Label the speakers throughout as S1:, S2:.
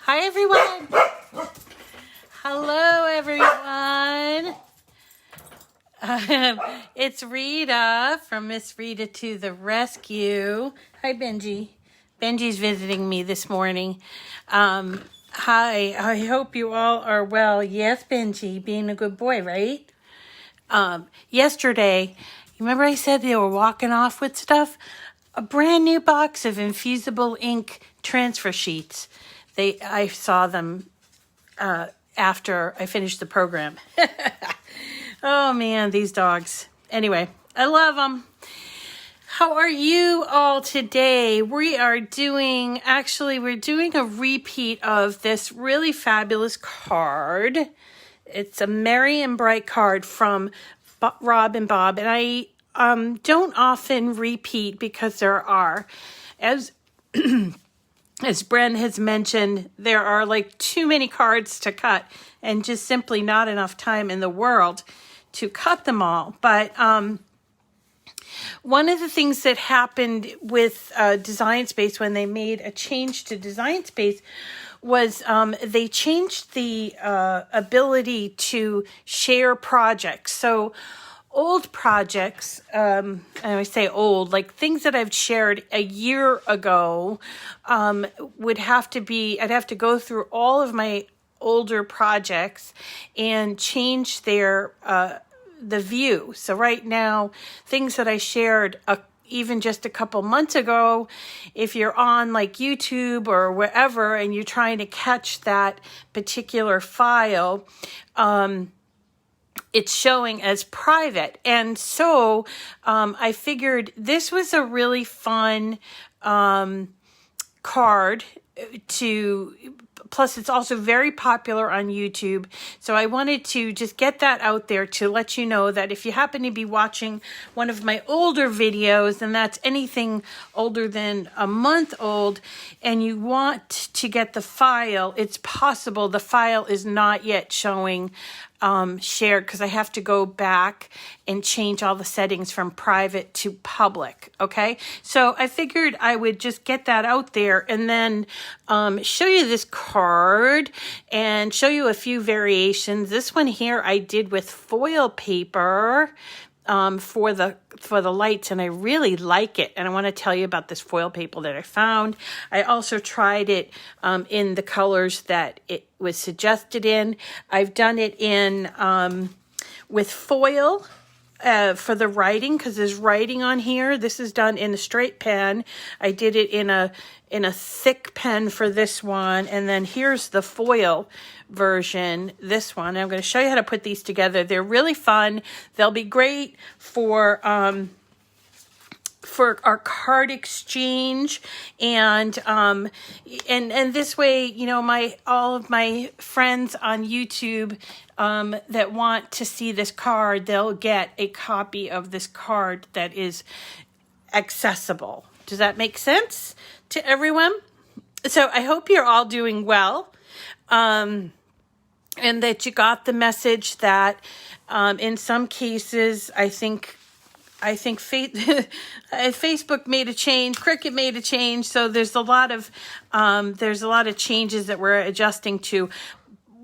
S1: Hi, everyone. Hello, everyone. It's Rita from Miss Rita to the Rescue. Hi, Benji. Benji's visiting me this morning. Hi, I hope you all are well. Yes, Benji, being a good boy, right? Yesterday, you remember I said they were walking off with stuff? A brand new box of infusible ink transfer sheets. I saw them after I finished the program. Oh man, these dogs. Anyway, I love them. How are you all today? We're doing a repeat of this really fabulous card. It's a Merry and Bright card from Rob and Bob, and I don't often repeat because there are, as Bren has mentioned, there are like too many cards to cut and just simply not enough time in the world to cut them all. But one of the things that happened with Design Space when they made a change to Design Space was they changed the ability to share projects. So old projects, and I say old, like things that I've shared a year ago, I'd have to go through all of my older projects and change the view. So right now, things that I shared even just a couple months ago, if you're on like YouTube or wherever and you're trying to catch that particular file, it's showing as private. And so I figured this was a really fun card plus it's also very popular on YouTube. So I wanted to just get that out there to let you know that if you happen to be watching one of my older videos, and that's anything older than a month old, and you want to get the file, it's possible the file is not yet showing shared because I have to go back and change all the settings from private to public. Okay, so I figured I would just get that out there and then show you this card and show you a few variations. This one here I did with foil paper for the lights, and I really like it, and I want to tell you about this foil paper that I found. I also tried it in the colors that it was suggested in. I've done it in with foil for the writing, because there's writing on here. This is done in a straight pen. I did it in a thick pen for this one, and then here's the foil version, this one. I'm going to show you how to put these together. They're really fun. They'll be great for our card exchange, and this way, you know, all of my friends on YouTube that want to see this card, they'll get a copy of this card that is accessible. Does that make sense to everyone? So I hope you're all doing well, and that you got the message that in some cases, I think Facebook made a change, Cricut made a change, so there's a lot of changes that we're adjusting to.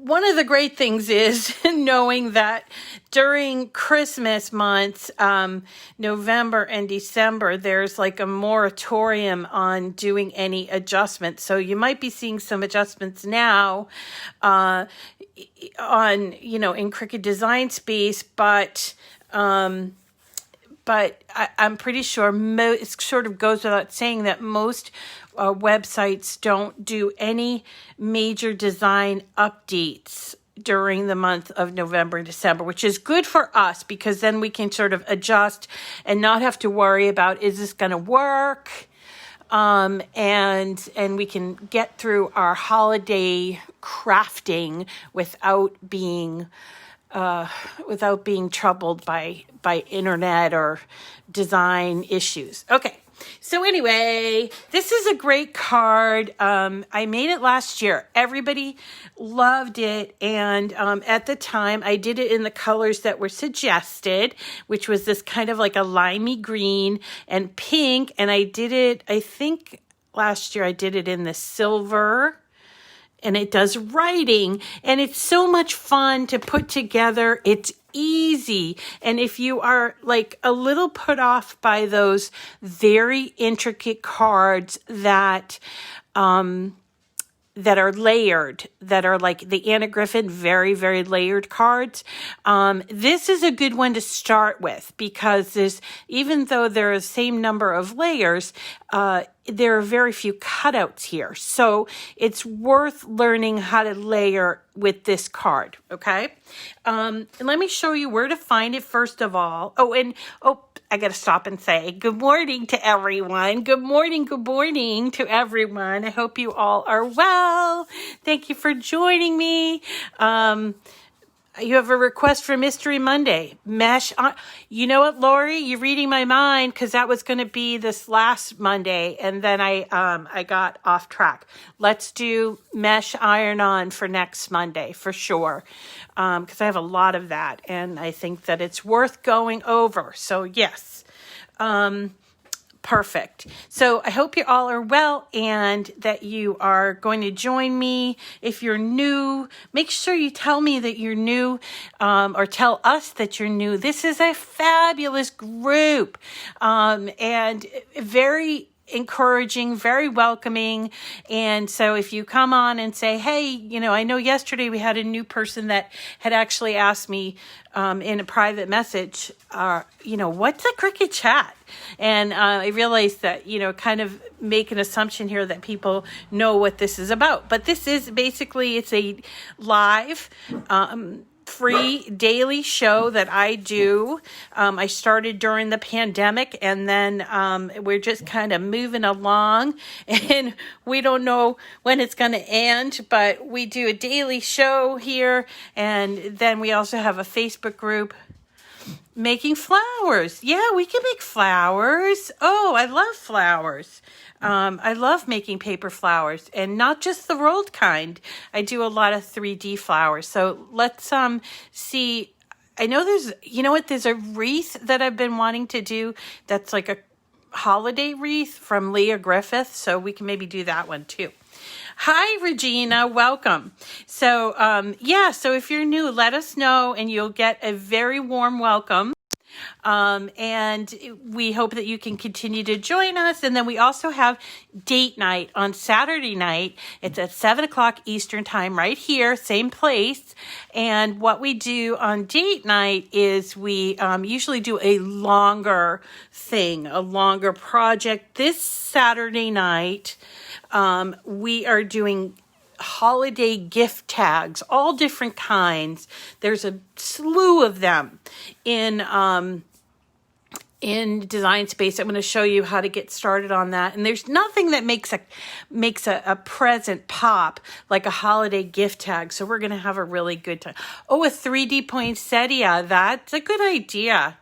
S1: One of the great things is knowing that during Christmas months, November and December, there's like a moratorium on doing any adjustments. So you might be seeing some adjustments now in Cricut Design Space, but I'm pretty sure it sort of goes without saying that most websites don't do any major design updates during the month of November and December, which is good for us because then we can sort of adjust and not have to worry about, is this going to work? And we can get through our holiday crafting without being troubled by internet or design issues. Okay. So anyway, this is a great card. I made it last year. Everybody loved it. And at the time, I did it in the colors that were suggested, which was this kind of like a limey green and pink. And I did it, I think last year I did it in the silver and it does writing, and it's so much fun to put together. It's easy. And if you are like a little put off by those very intricate cards that are layered, that are like the Anna Griffin, very, very layered cards. This is a good one to start with because even though there are the same number of layers, there are very few cutouts here. So it's worth learning how to layer with this card, okay? And let me show you where to find it first of all. I got to stop and say good morning to everyone. Good morning to everyone. I hope you all are well. Thank you for joining me. You have a request for Mystery Monday. Mesh on. You know what, Lori? You're reading my mind because that was going to be this last Monday, and then I got off track. Let's do mesh iron-on for next Monday for sure, because I have a lot of that, and I think that it's worth going over. So yes. Perfect. So I hope you all are well and that you are going to join me. If you're new, make sure you tell me that you're new, or tell us that you're new. This is a fabulous group, and very encouraging, very welcoming. And so if you come on and say, hey, I know yesterday we had a new person that had actually asked me in a private message, what's a Cricut chat? And I realized that, kind of make an assumption here that people know what this is about. But this is basically, it's a live, free daily show that I do. I started during the pandemic, and then we're just kind of moving along, and we don't know when it's going to end, but we do a daily show here, and then we also have a Facebook group. Making flowers. Yeah, we can make flowers. Oh, I love flowers. I love making paper flowers, and not just the rolled kind. I do a lot of 3D flowers. So let's see. I know there's a wreath that I've been wanting to do that's like a holiday wreath from Leah Griffith. So we can maybe do that one too. Hi, Regina. Welcome. So, so if you're new, let us know and you'll get a very warm welcome. And we hope that you can continue to join us. And then we also have date night on Saturday night. It's at 7:00 Eastern time right here, same place. And what we do on date night is we usually do a longer thing, a longer project. This Saturday night, we are doing holiday gift tags, all different kinds. There's a slew of them in Design Space. I'm going to show you how to get started on that. And there's nothing that makes a present pop like a holiday gift tag. So we're going to have a really good time. Oh, a 3D poinsettia. That's a good idea.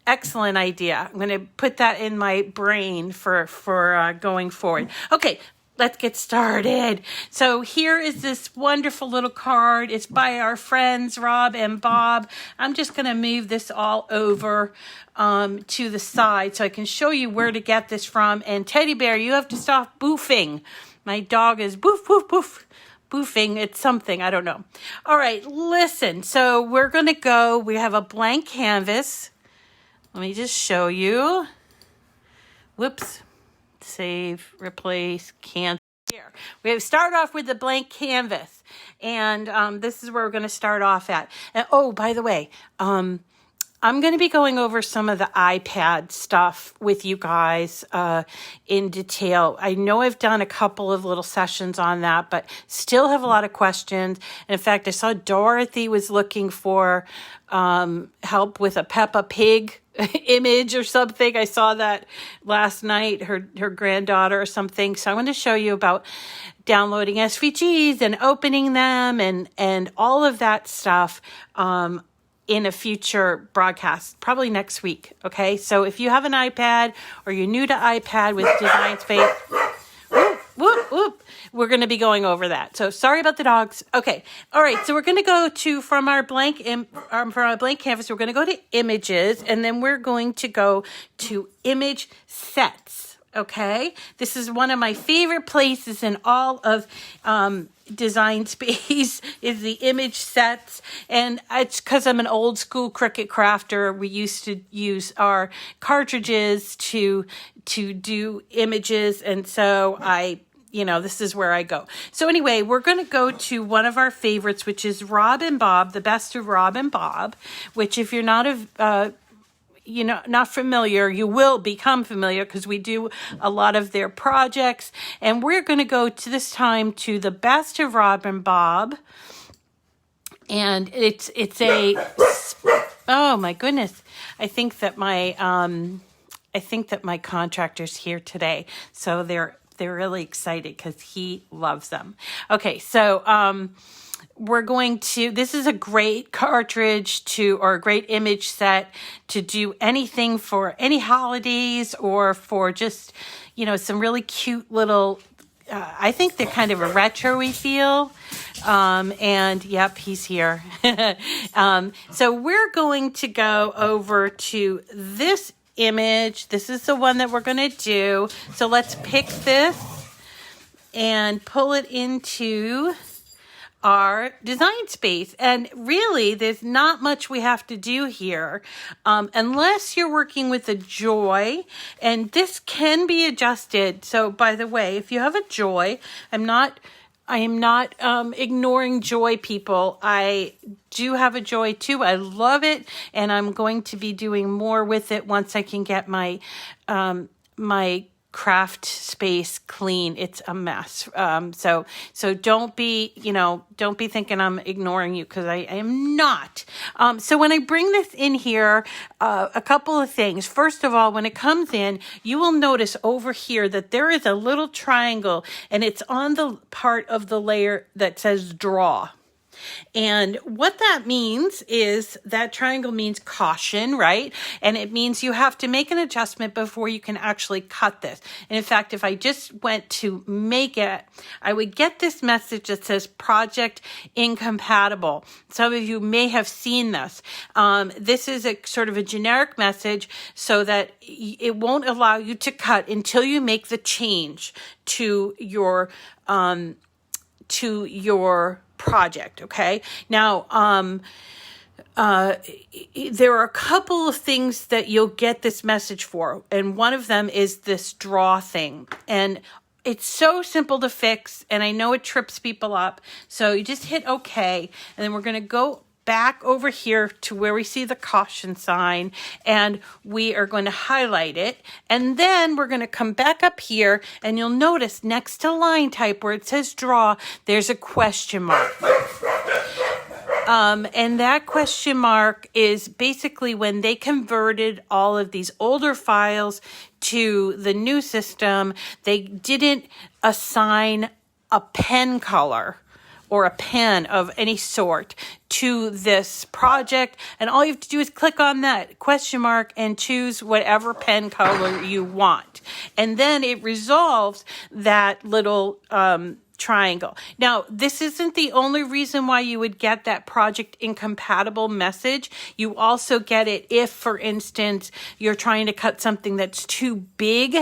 S1: Excellent idea. I'm going to put that in my brain for going forward. Okay. Let's get started. So here is this wonderful little card. It's by our friends, Rob and Bob. I'm just going to move this all over to the side so I can show you where to get this from. And Teddy Bear, you have to stop boofing. My dog is boof, boof, boof. Boofing. It's something. I don't know. All right, listen. So we're going to go. We have a blank canvas. Let me just show you. Whoops. Save, replace, cancel. Here. We start off with the blank canvas. And this is where we're going to start off at. And, oh, by the way, I'm going to be going over some of the iPad stuff with you guys in detail. I know I've done a couple of little sessions on that, but still have a lot of questions. And in fact, I saw Dorothy was looking for help with a Peppa Pig image or something. I saw that last night, her granddaughter or something. So I'm going to show you about downloading SVGs and opening them and all of that stuff in a future broadcast, probably next week. Okay. So if you have an iPad or you're new to iPad with Design Space, whoop, whoop, we're going to be going over that. So sorry about the dogs. Okay. All right. So we're going to go from our blank canvas, we're going to go to images, and then we're going to go to image sets. Okay, this is one of my favorite places in all of Design Space is the image sets, and it's because I'm an old school Cricut crafter. We used to use our cartridges to do images, and so this is where I go. So anyway, we're going to go to one of our favorites, which is Rob and Bob, the best of Rob and Bob, which if you're not not familiar, you will become familiar because we do a lot of their projects. And we're going to go to this time to the best of Rob and Bob. And it's oh my goodness. I think that my contractor's here today. So they're really excited because he loves them. Okay, so this is a great cartridge or a great image set to do anything for any holidays or for just, some really cute little, I think they're kind of a retro-y feel. And yep, he's here. So we're going to go over to this image. This is the one that we're going to do. So let's pick this and pull it into our Design Space. And really, there's not much we have to do here unless you're working with a Joy, and this can be adjusted. So by the way, if you have a Joy, I am not ignoring Joy, people. I do have a Joy too. I love it, and I'm going to be doing more with it once I can get my my craft space clean. It's a mess. So don't be thinking I'm ignoring you, because I am not. So when I bring this in here, a couple of things. First of all, when it comes in, you will notice over here that there is a little triangle, and it's on the part of the layer that says draw. And what that means is that triangle means caution, right? And it means you have to make an adjustment before you can actually cut this. And in fact, if I just went to make it, I would get this message that says project incompatible. Some of you may have seen this. This is a sort of a generic message so that it won't allow you to cut until you make the change to your project. Okay. Now, there are a couple of things that you'll get this message for, and one of them is this draw thing. And it's so simple to fix, and I know it trips people up. So you just hit OK, and then we're going to go back over here to where we see the caution sign, and we are going to highlight it, and then we're going to come back up here, and you'll notice next to line type where it says draw, there's a question mark. And that question mark is basically when they converted all of these older files to the new system, they didn't assign a pen color or a pen of any sort to this project. And all you have to do is click on that question mark and choose whatever pen color you want. And then it resolves that little triangle. Now, this isn't the only reason why you would get that project incompatible message. You also get it if, for instance, you're trying to cut something that's too big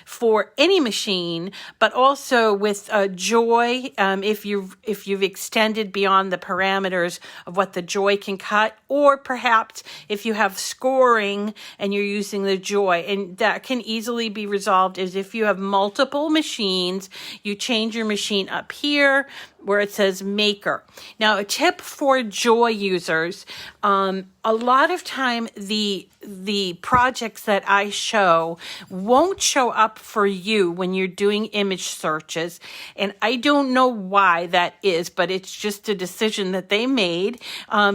S1: for any machine, but also with Joy, if you've extended beyond the parameters of what the Joy can cut, or perhaps if you have scoring and you're using the Joy, and that can easily be resolved is if you have multiple machines, you change your machine up here where it says maker. Now, a tip for Joy users, a lot of time the projects that I show won't show up for you when you're doing image searches. And I don't know why that is, but it's just a decision that they made.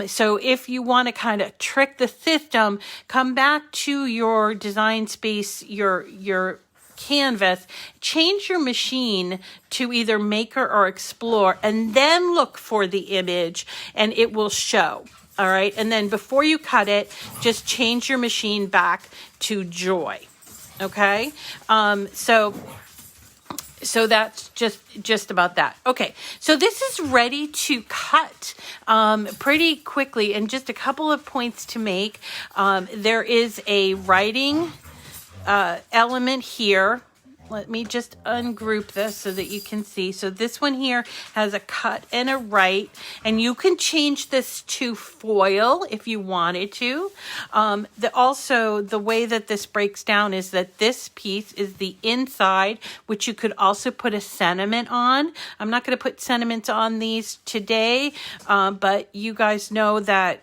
S1: So if you want to kind of trick the system, come back to your Design Space, your canvas, change your machine to either Maker or Explore, and then look for the image and it will show. All right. And then before you cut it, just change your machine back to Joy. Okay. So that's just about that. Okay, so this is ready to cut pretty quickly, and just a couple of points to make. There is a writing element here let me just ungroup this so that you can see. So this one here has a cut and a write, and you can change this to foil if you wanted to. Also, the way that this breaks down is that this piece is the inside, which you could also put a sentiment on. I'm not going to put sentiments on these today, but you guys know that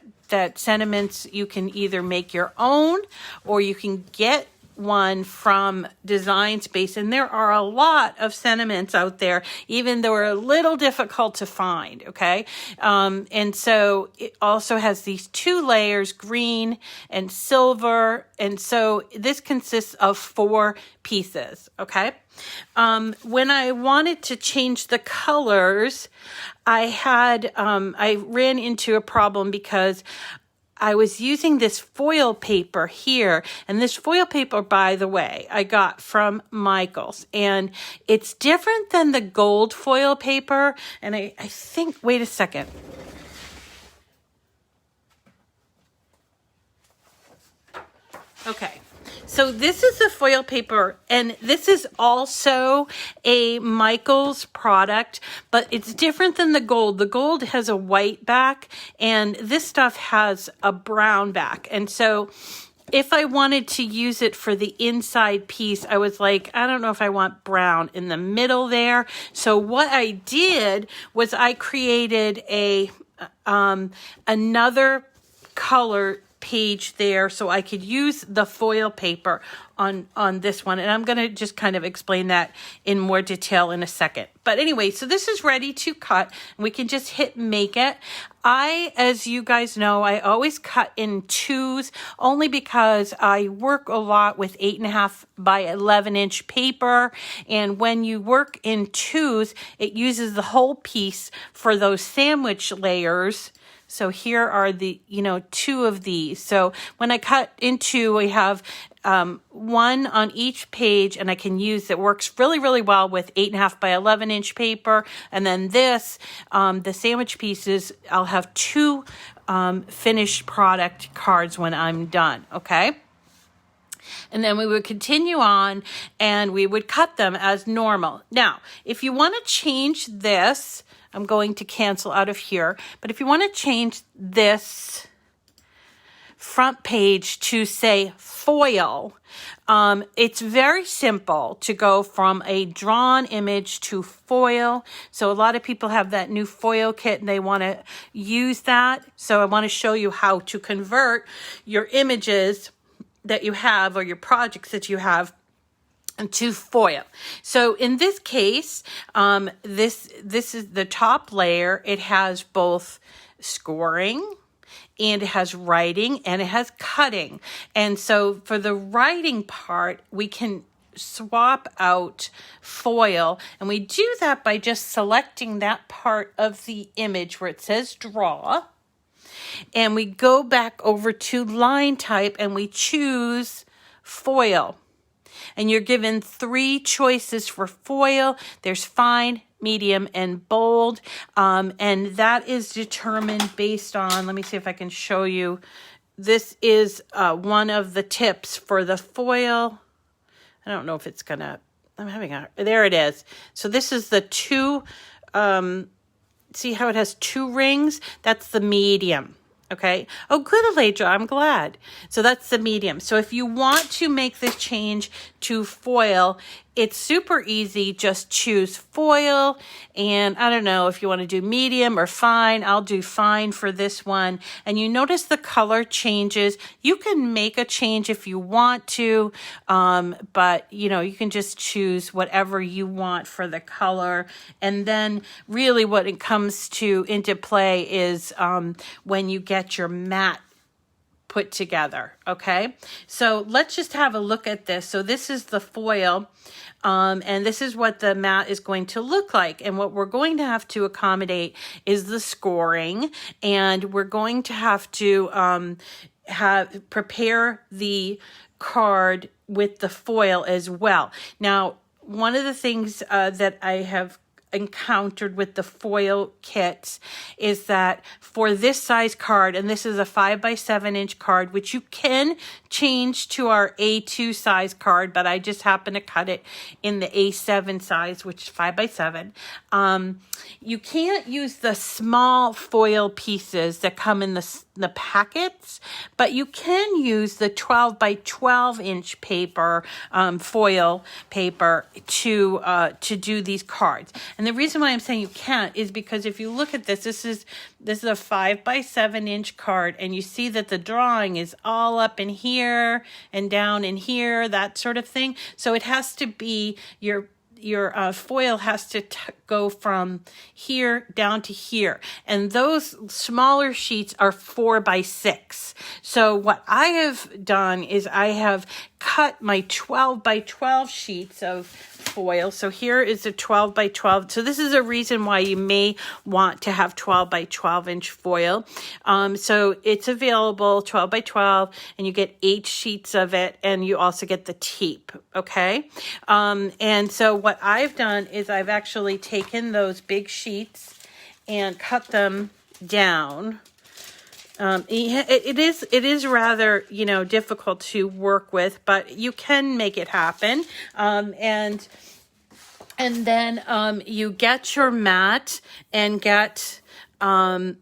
S1: sentiments, you can either make your own or you can get one from Design Space, and there are a lot of sentiments out there, even though they're a little difficult to find. Okay, and so it also has these 2 layers, green and silver, and so this consists of 4 pieces. Okay, when I wanted to change the colors, I ran into a problem because I was using this foil paper here, and this foil paper, by the way, I got from Michaels, and it's different than the gold foil paper, and I think, wait a second. Okay. So this is the foil paper, and this is also a Michaels product, but it's different than the gold. The gold has a white back, and this stuff has a brown back. And so if I wanted to use it for the inside piece, I was like, I don't know if I want brown in the middle there. So what I did was I created another color page there so I could use the foil paper on this one, and I'm going to just kind of explain that in more detail in a second. But anyway, so this is ready to cut, and we can just hit make it. As you guys know, I always cut in 2s only because I work a lot with 8.5 by 11 inch paper, and when you work in 2s, it uses the whole piece for those sandwich layers. So here are the, 2 of these. So when I cut in 2, we have 1 on each page, and I can use it. Works really, really well with 8.5 by 11 inch paper. And then this, the sandwich pieces, I'll have 2 finished product cards when I'm done. Okay. And then we would continue on and we would cut them as normal. Now, if you want to change this, I'm going to cancel out of here. But if you want to change this front page to say foil, it's very simple to go from a drawn image to foil. So a lot of people have that new foil kit and they want to use that. So I want to show you how to convert your images that you have or your projects that you have to foil. So in this case, this is the top layer. It has both scoring, and it has writing, and it has cutting. And so for the writing part, we can swap out foil, and we do that by just selecting that part of the image where it says draw, and we go back over to line type and we choose foil. And you're given 3 choices for foil. There's fine, medium, and bold. And that is determined based on, let me see if I can show you. This is one of the tips for the foil. I don't know if it's gonna, there it is. So this is the 2, see how it has 2 rings? That's the medium. Okay. Oh, good, Aledra. I'm glad. So that's the medium. So if you want to make this change to foil, it's super easy. Just choose foil. And I don't know if you want to do medium or fine. I'll do fine for this one. And you notice the color changes. You can make a change if you want to. But you can just choose whatever you want for the color. And then really what it comes to into play is when you get your matte put together. Okay, so let's just have a look at this. So this is the foil, and this is what the mat is going to look like. And what we're going to have to accommodate is the scoring, and we're going to have to prepare the card with the foil as well. Now, one of the things that I have encountered with the foil kits is that for this size card, and this is a 5x7 inch card, which you can change to our A2 size card, but I just happen to cut it in the A7 size, which is 5x7. You can't use the small foil pieces that come in the packets, but you can use the 12x12 inch paper, foil paper to do these cards. And the reason why I'm saying you can't is because if you look at this, this is a 5x7 inch card, and you see that the drawing is all up in here and down in here, that sort of thing. So it has to be your foil has to go from here down to here. And those smaller sheets are 4x6. So what I have done is I have cut my 12x12 sheets of foil. So here is a 12x12. So this is a reason why you may want to have 12x12 inch foil. So it's available 12x12, and you get 8 sheets of it, and you also get the tape. Okay. And so what I've done is I've actually taken those big sheets and cut them down. It is rather, difficult to work with, but you can make it happen. And then you get your mat and get the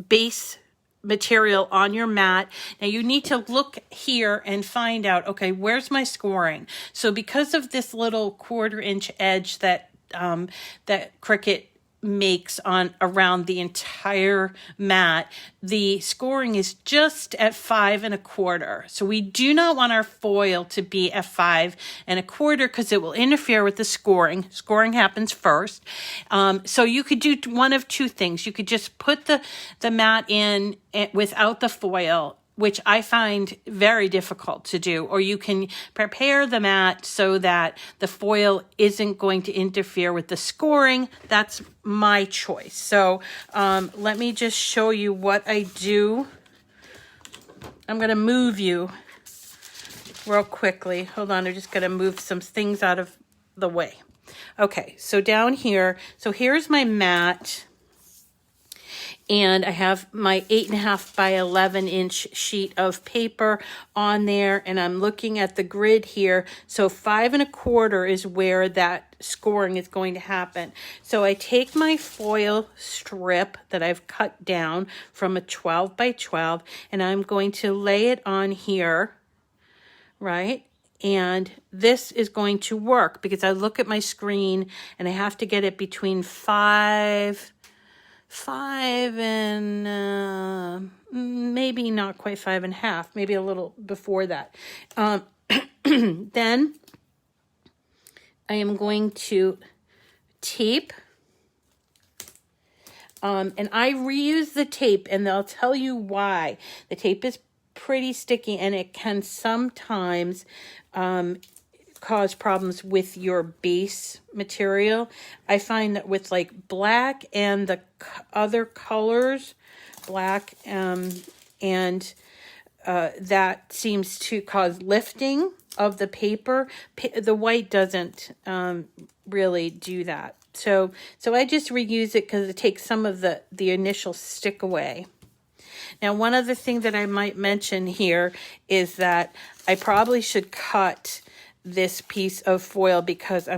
S1: base material on your mat. Now you need to look here and find out, okay, where's my scoring? So because of this little 1/4 inch edge that Cricut makes on around the entire mat, the scoring is just at 5 1/4. So we do not want our foil to be at 5 1/4 because it will interfere with the scoring. Scoring happens first. So you could do one of two things. You could just put the mat in without the foil, which I find very difficult to do, or you can prepare the mat so that the foil isn't going to interfere with the scoring. That's my choice. So let me just show you what I do. I'm going to move you real quickly. Hold on, I'm just going to move some things out of the way. Okay, so down here, so here's my mat. And I have my 8.5x11 inch sheet of paper on there, and I'm looking at the grid here. So 5 1/4 is where that scoring is going to happen. So I take my foil strip that I've cut down from a 12x12, and I'm going to lay it on here, right? And this is going to work because I look at my screen and I have to get it between 5 and maybe not quite 5 1/2, maybe a little before that. Then I am going to tape, and I reuse the tape, and I'll tell you why. The tape is pretty sticky, and it can sometimes cause problems with your base material. I find that with like black and the other colors, black and that seems to cause lifting of the paper. The white doesn't really do that. So I just reuse it because it takes some of the initial stick away. Now, one other thing that I might mention here is that I probably should cut this piece of foil because I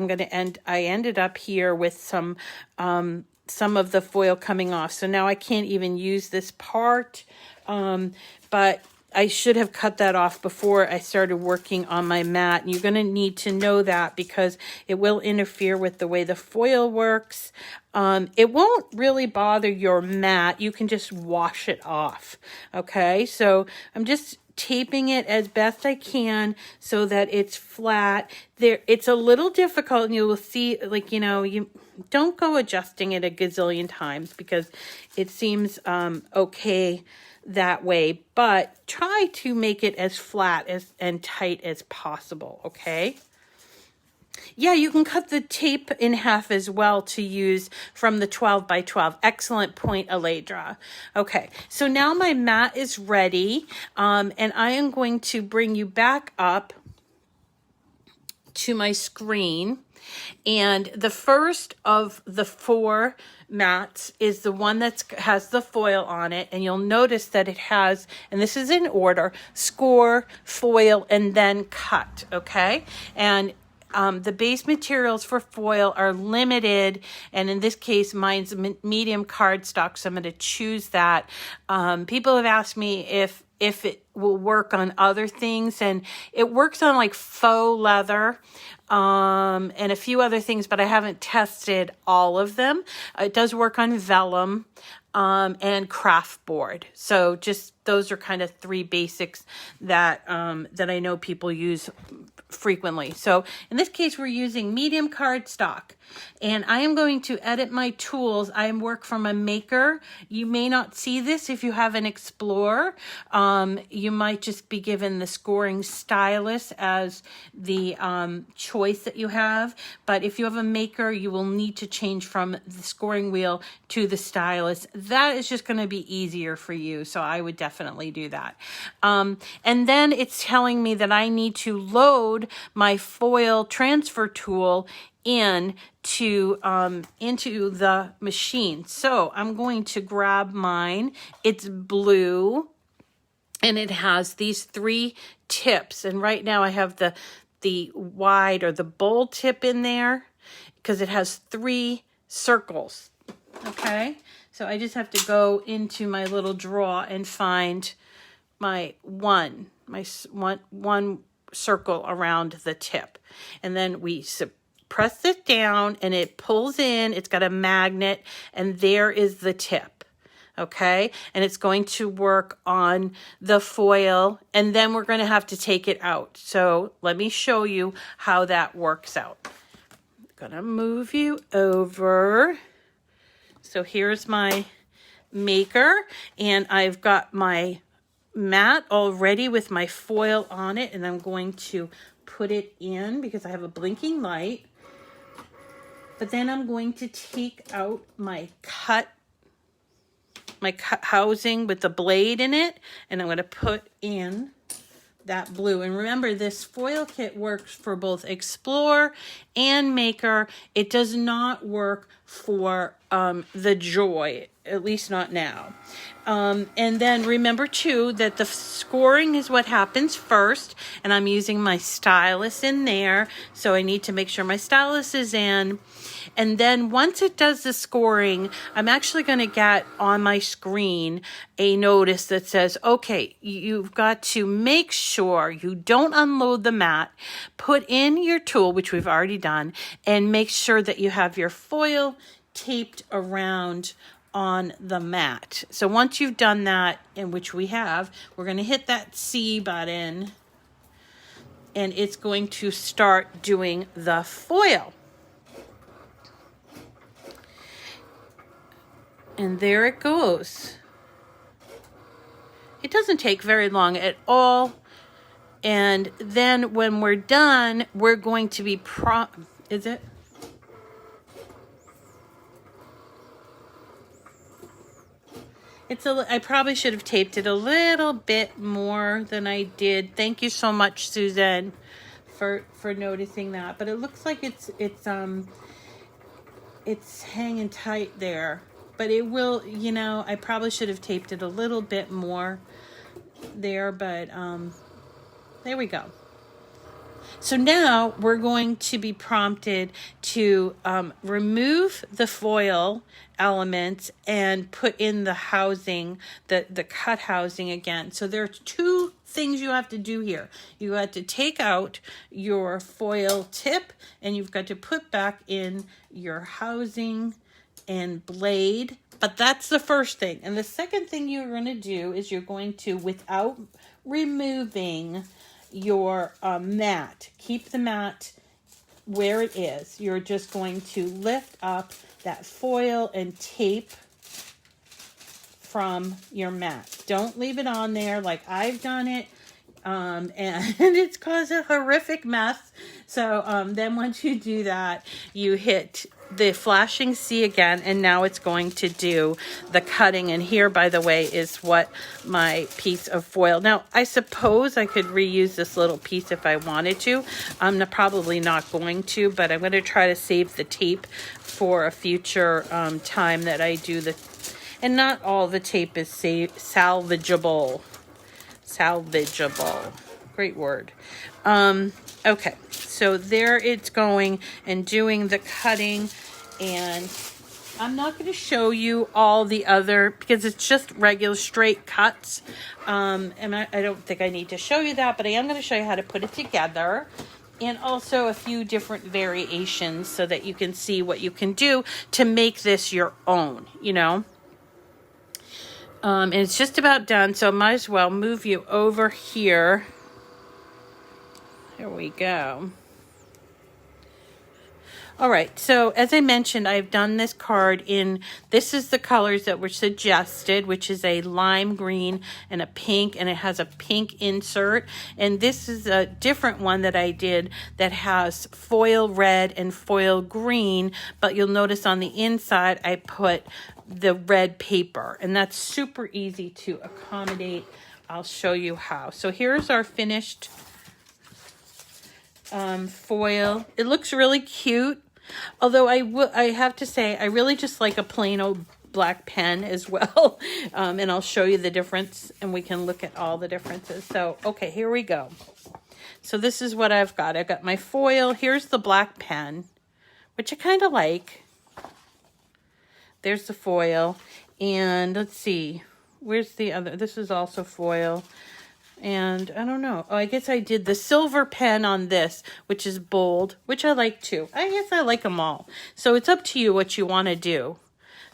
S1: ended up here with some of the foil coming off. So now I can't even use this part, but I should have cut that off before I started working on my mat. And you're going to need to know that because it will interfere with the way the foil works. It won't really bother your mat. You can just wash it off. Okay, so I'm just taping it as best I can so that it's flat. It's a little difficult, and you will see, like, you don't go adjusting it a gazillion times because it seems okay that way, but try to make it as flat and tight as possible, okay? Yeah, you can cut the tape in half as well to use from the 12x12. Excellent point, Aledra. Okay, so now my mat is ready, and I am going to bring you back up to my screen. And the first of the 4 mats is the one that has the foil on it. And you'll notice that it has, and this is in order, score, foil, and then cut, okay? And the base materials for foil are limited, and in this case, mine's medium cardstock, so I'm going to choose that. People have asked me if it will work on other things, and it works on like faux leather, and a few other things, but I haven't tested all of them. It does work on vellum, and craft board. So just those are kind of 3 basics that that I know people use frequently. So in this case, we're using medium cardstock, and I am going to edit my tools. I work from a maker. You may not see this if you have an Explorer. You might just be given the scoring stylus as the choice that you have. But if you have a maker, you will need to change from the scoring wheel to the stylus. That is just going to be easier for you. So I would definitely do that. And then it's telling me that I need to load my foil transfer tool into the machine. So I'm going to grab mine. It's blue, and it has these 3 tips. And right now I have the wide or the bold tip in there because it has 3 circles. Okay, so I just have to go into my little drawer and find my one circle around the tip, and then we press it down and it pulls in. It's got a magnet, and there is the tip. Okay, and it's going to work on the foil, and then we're going to have to take it out. So let me show you how that works out. I'm gonna move you over. So here's my maker, and I've got my mat already with my foil on it, and I'm going to put it in because I have a blinking light. But then I'm going to take out my cut housing with the blade in it, and I'm going to put in that blue. And remember, this foil kit works for both Explorer and Maker. It does not work for the Joy, at least not now. And then remember too that the scoring is what happens first, and I'm using my stylus in there, so I need to make sure my stylus is in. And then once it does the scoring, I'm actually going to get on my screen a notice that says, okay, you've got to make sure you don't unload the mat, put in your tool, which we've already done, and make sure that you have your foil taped around on the mat. So once you've done that, in which we have, we're going to hit that C button, and it's going to start doing the foil. And there it goes. It doesn't take very long at all. And then when we're done, we're going to be is it? I probably should have taped it a little bit more than I did. Thank you so much, Suzanne, for noticing that. But it looks like it's hanging tight there. But it will, you know, I probably should have taped it a little bit more there, but there we go. So now we're going to be prompted to remove the foil elements and put in the housing, the cut housing again. So there are 2 things you have to do here. You have to take out your foil tip, and you've got to put back in your housing and blade. But that's the first thing. And the second thing you're going to do is you're going to, without removing your mat, keep the mat where it is. You're just going to lift up that foil and tape from your mat. Don't leave it on there like I've done it. and it's caused a horrific mess. So then once you do that, you hit the flashing C again, and now it's going to do the cutting. And here, by the way, is what my piece of foil. Now, I suppose I could reuse this little piece if I wanted to. I'm probably not going to, but I'm going to try to save the tape for a future time that I do the. And not all the tape is salvageable. Salvageable. Great word. Okay, so there it's going and doing the cutting, and I'm not going to show you all the other, because it's just regular straight cuts, and I don't think I need to show you that, but I am going to show you how to put it together, and also a few different variations so that you can see what you can do to make this your own, you know. And it's just about done, so I might as well move you over here. Here we go. All right, so as I mentioned, I've done this card in, this is the colors that were suggested, which is a lime green and a pink, and it has a pink insert. And this is a different one that I did that has foil red and foil green, but you'll notice on the inside I put the red paper, and that's super easy to accommodate. I'll show you how. So here's our finished foil. It looks really cute, although I have to say I really just like a plain old black pen as well. And I'll show you the difference, and we can look at all the differences. So okay, here we go. So this is what I've got. I've got my foil. Here's the black pen, which I kind of like. There's the foil, and let's see, where's the other? This is also foil. And I don't know. Oh, I guess I did the silver pen on this, which is bold, which I like too. I guess I like them all. So it's up to you what you want to do.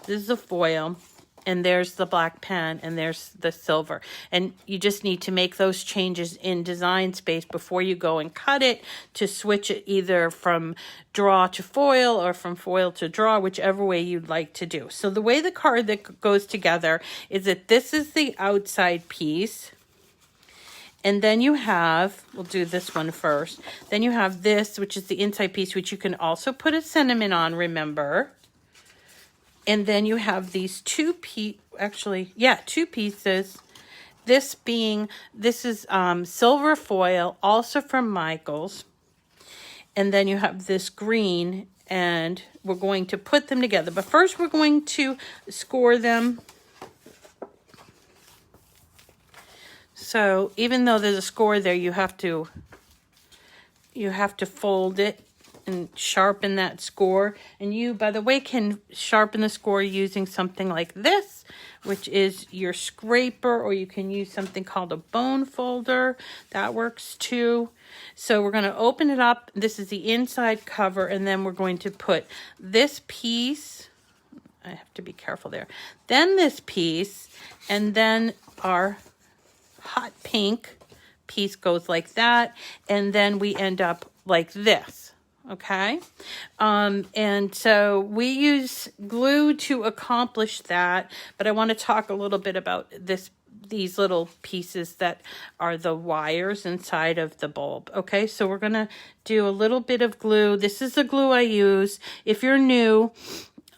S1: This is the foil, and there's the black pen, and there's the silver. And you just need to make those changes in Design Space before you go and cut it, to switch it either from draw to foil or from foil to draw, whichever way you'd like to do. So the way the card that goes together is that this is the outside piece. And then you have, we'll do this one first. Then you have this, which is the inside piece, which you can also put a sentiment on, remember. And then you have these two pieces. This is silver foil, also from Michaels. And then you have this green, and we're going to put them together. But first we're going to score them. So even though there's a score there, you have to fold it and sharpen that score. And you, by the way, can sharpen the score using something like this, which is your scraper, or you can use something called a bone folder. That works too. So we're going to open it up. This is the inside cover, and then we're going to put this piece. I have to be careful there. Then this piece, and then our hot pink piece goes like that, and then we end up like this. Okay, and so we use glue to accomplish that, but I want to talk a little bit about these little pieces that are the wires inside of the bulb. Okay, so we're gonna do a little bit of glue. This is the glue I use. If you're new,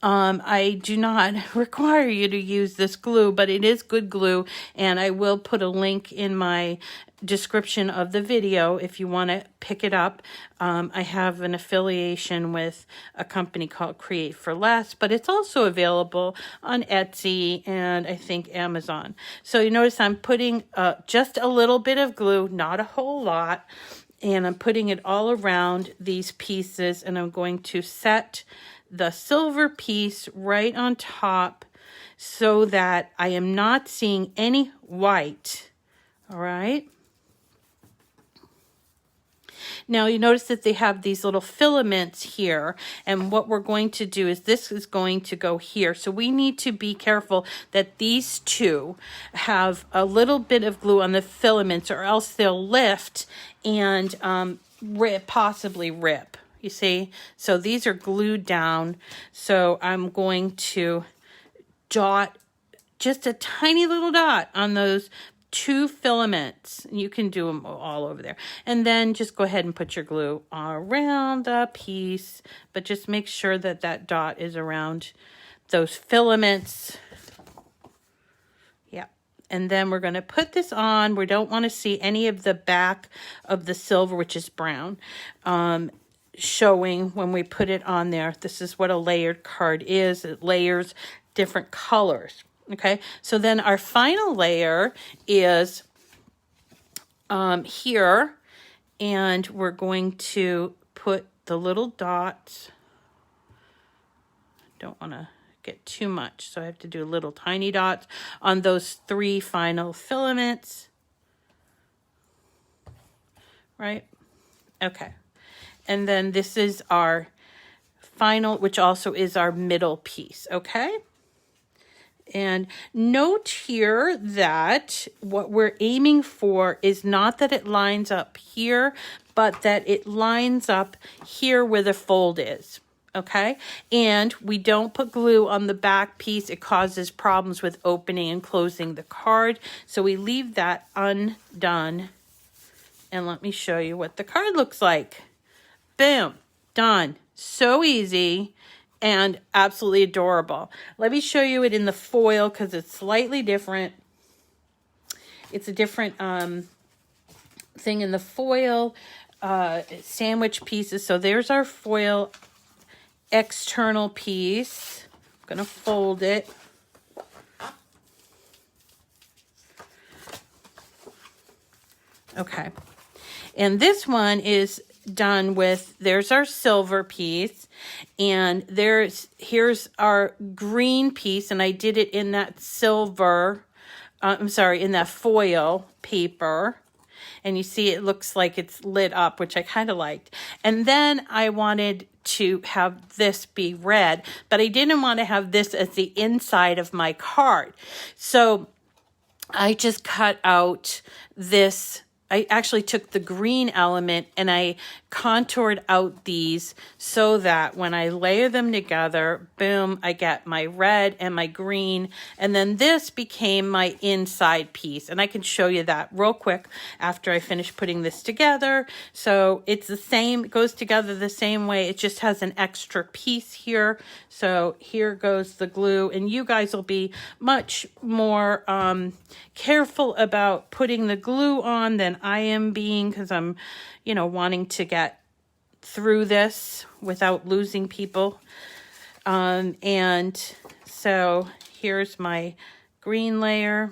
S1: I do not require you to use this glue, but it is good glue, and I will put a link in my description of the video if you want to pick it up. I have an affiliation with a company called Create for Less, but it's also available on Etsy and I think Amazon. So you notice I'm putting just a little bit of glue, not a whole lot, and I'm putting it all around these pieces, and I'm going to set the silver piece right on top so that I am not seeing any white. All right. Now you notice that they have these little filaments here, and what we're going to do is this is going to go here. So we need to be careful that these two have a little bit of glue on the filaments, or else they'll lift and possibly rip. You see? So these are glued down. So I'm going to dot just a tiny little dot on those 2 filaments. You can do them all over there. And then just go ahead and put your glue around the piece, but just make sure that that dot is around those filaments. Yeah. And then we're going to put this on. We don't want to see any of the back of the silver, which is brown, showing when we put it on there. This is what a layered card is. It layers different colors. Okay, so then our final layer is here, and we're going to put the little dots. Don't want to get too much, so I have to do little tiny dots on those 3 final filaments. Right? Okay. And then this is our final, which also is our middle piece, okay? And note here that what we're aiming for is not that it lines up here, but that it lines up here where the fold is, okay? And we don't put glue on the back piece. It causes problems with opening and closing the card. So we leave that undone. And let me show you what the card looks like. Boom, done. So easy. And absolutely adorable. Let me show you it in the foil because it's slightly different. It's a different thing in the foil sandwich pieces. So there's our foil external piece. I'm going to fold it. Okay. And this one is done with, there's our silver piece, and here's our green piece, and I did it in that silver, in that foil paper, and you see it looks like it's lit up, which I kind of liked. And then I wanted to have this be red, but I didn't want to have this as the inside of my card. So I just cut out this. I actually took the green element and I contoured out these so that when I layer them together, boom, I get my red and my green. And then this became my inside piece. And I can show you that real quick after I finish putting this together. So it's the same, it goes together the same way. It just has an extra piece here. So here goes the glue, and you guys will be much more careful about putting the glue on than I am being, because I'm, wanting to get through this without losing people. And so here's my green layer.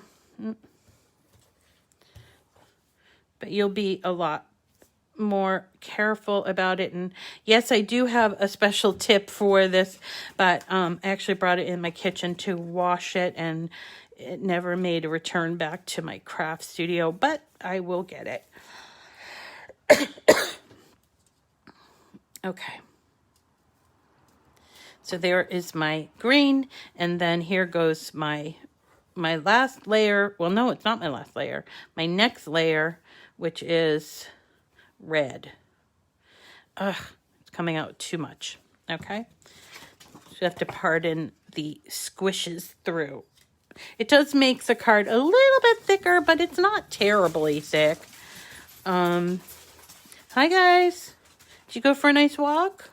S1: But you'll be a lot more careful about it. And yes, I do have a special tip for this, but I actually brought it in my kitchen to wash it, and it never made a return back to my craft studio, but I will get it. Okay. So there is my green, and then here goes my last layer. Well, no, it's not my last layer. My next layer, which is red. Ugh, it's coming out too much. Okay. So you have to pardon the squishes through. It does make the card a little bit thicker, but it's not terribly thick. Hi guys. Did you go for a nice walk?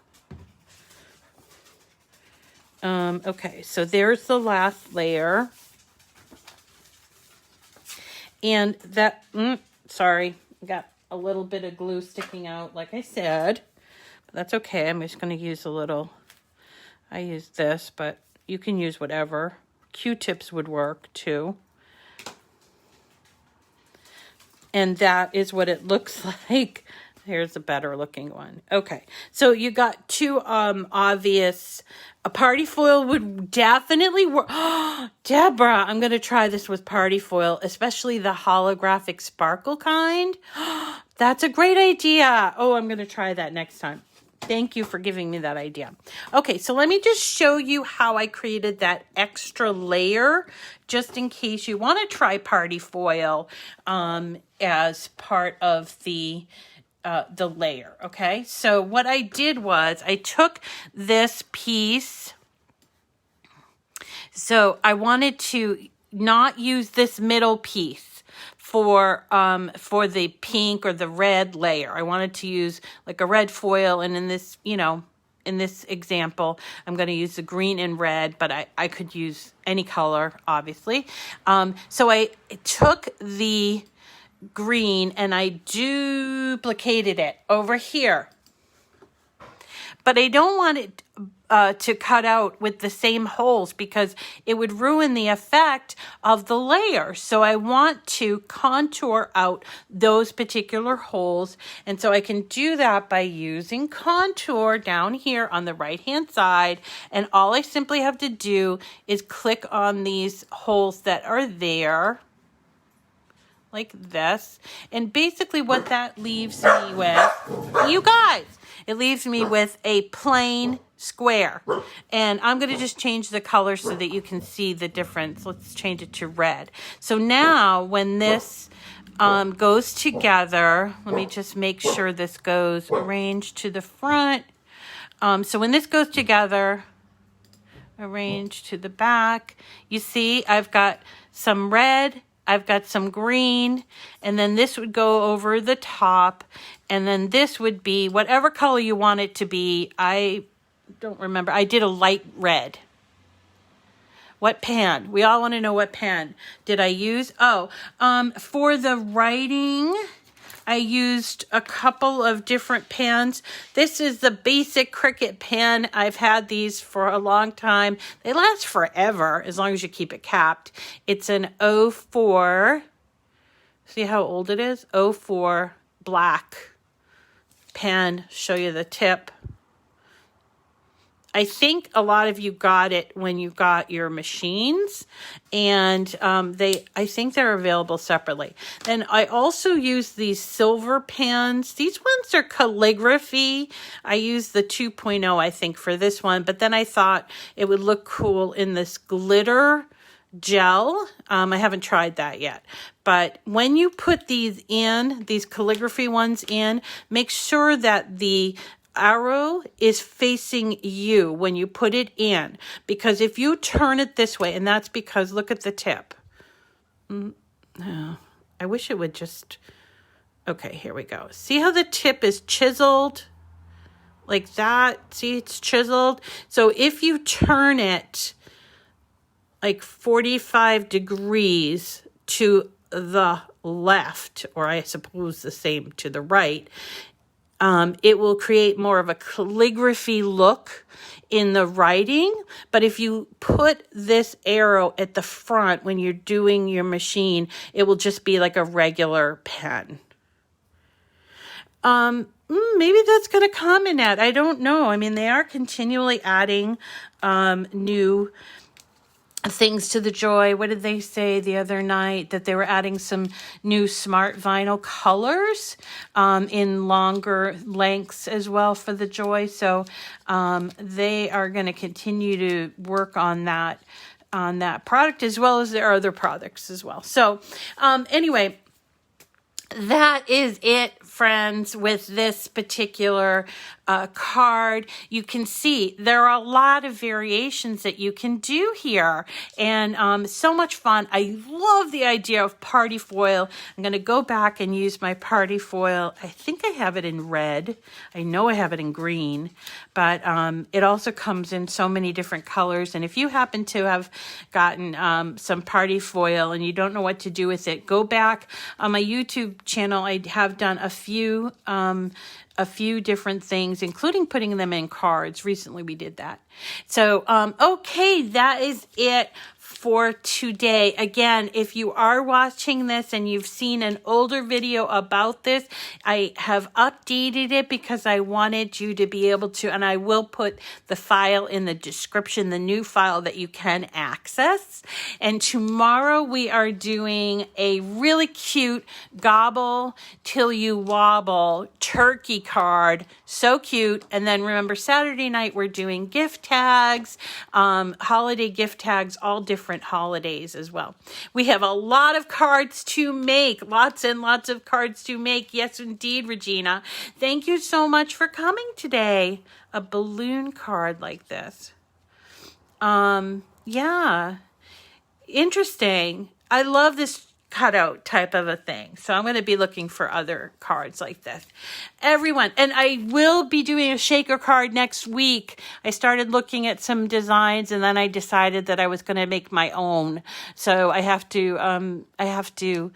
S1: Okay, so there's the last layer. And that, sorry, got a little bit of glue sticking out, like I said. But that's okay. I'm just going to use a little, I use this, but you can use whatever. Q-tips would work too. And that is what it looks like. Here's a better looking one. Okay, so you got two obvious. A party foil would definitely work. Deborah, I'm going to try this with party foil, especially the holographic sparkle kind. That's a great idea. Oh, I'm going to try that next time. Thank you for giving me that idea. Okay, so let me just show you how I created that extra layer, just in case you want to try party foil as part of the layer. Okay, so what I did was I took this piece. So I wanted to not use this middle piece for the pink or the red layer. I wanted to use like a red foil, and in this, you know, in this example, I'm going to use the green and red, but I could use any color, obviously. So I took the green and I duplicated it over here. But I don't want it to cut out with the same holes because it would ruin the effect of the layer. So I want to contour out those particular holes. And so I can do that by using contour down here on the right-hand side. And all I simply have to do is click on these holes that are there, like this. And basically what that leaves me with, you guys, it leaves me with a plain square. And I'm going to just change the color so that you can see the difference. Let's change it to red. So now when this goes together, let me just make sure this goes arranged to the front. So when this goes together, arranged to the back, you see I've got some red, I've got some green, and then this would go over the top, and then this would be whatever color you want it to be. I don't remember. I did a light red. What pan? We all want to know what pan did I use. Oh, for the writing, I used a couple of different pans. This is the basic Cricut pen. I've had these for a long time. They last forever as long as you keep it capped. It's an 04. See how old it is? 04 black pen. Show you the tip. I think a lot of you got it when you got your machines, and I think they're available separately. Then I also use these silver pens. These ones are calligraphy. I used the 2.0, I think, for this one, but then I thought it would look cool in this glitter gel. I haven't tried that yet. But when you put these in, these calligraphy ones in, make sure that the arrow is facing you when you put it in, because if you turn it this way, and that's because look at the tip. I wish it would just, okay, here we go. See how the tip is chiseled like that? See, it's chiseled. So if you turn it like 45 degrees to the left, or I suppose the same to the right, it will create more of a calligraphy look in the writing. But if you put this arrow at the front when you're doing your machine, it will just be like a regular pen. Maybe that's going to come in that. I don't know. I mean, they are continually adding new things to the Joy. What did they say the other night? That they were adding some new smart vinyl colors in longer lengths as well for the Joy. So they are going to continue to work on that product as well as their other products as well. So anyway, that is it, friends, with this particular card. You can see there are a lot of variations that you can do here, and so much fun. I love the idea of party foil. I'm going to go back and use my party foil. I think I have it in red. I know I have it in green, but it also comes in so many different colors. And if you happen to have gotten some party foil and you don't know what to do with it, go back on my YouTube channel. I have done a few different things, including putting them in cards. Recently we did that. So, okay, that is it for today. Again, if you are watching this and you've seen an older video about this, I have updated it because I wanted you to be able to, and I will put the file in the description, the new file that you can access. And tomorrow we are doing a really cute Gobble Till You Wobble turkey card. So cute. And then remember, Saturday night we're doing gift tags, holiday gift tags, all different holidays as well. We have a lot of cards to make, lots and lots of cards to make. Yes, indeed, Regina. Thank you so much for coming today. A balloon card like this. Yeah, interesting. I love this cutout type of a thing. So I'm going to be looking for other cards like this. Everyone, and I will be doing a shaker card next week. I started looking at some designs and then I decided that I was going to make my own. So I have to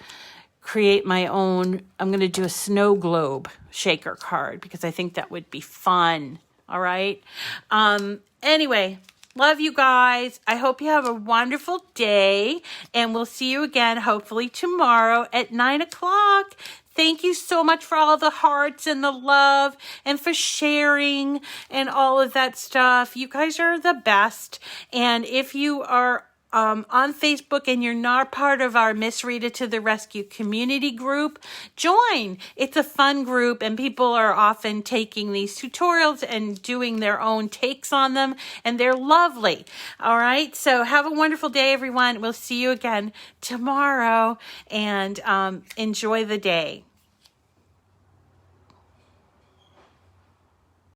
S1: create my own. I'm going to do a snow globe shaker card because I think that would be fun. All right. Anyway, love you guys. I hope you have a wonderful day, and we'll see you again hopefully tomorrow at 9 o'clock. Thank you so much for all the hearts and the love and for sharing and all of that stuff. You guys are the best. And if you are on Facebook and you're not part of our Miss Rita to the Rescue community group, join. It's a fun group and people are often taking these tutorials and doing their own takes on them, and they're lovely. All right, so have a wonderful day, everyone. We'll see you again tomorrow, and enjoy the day.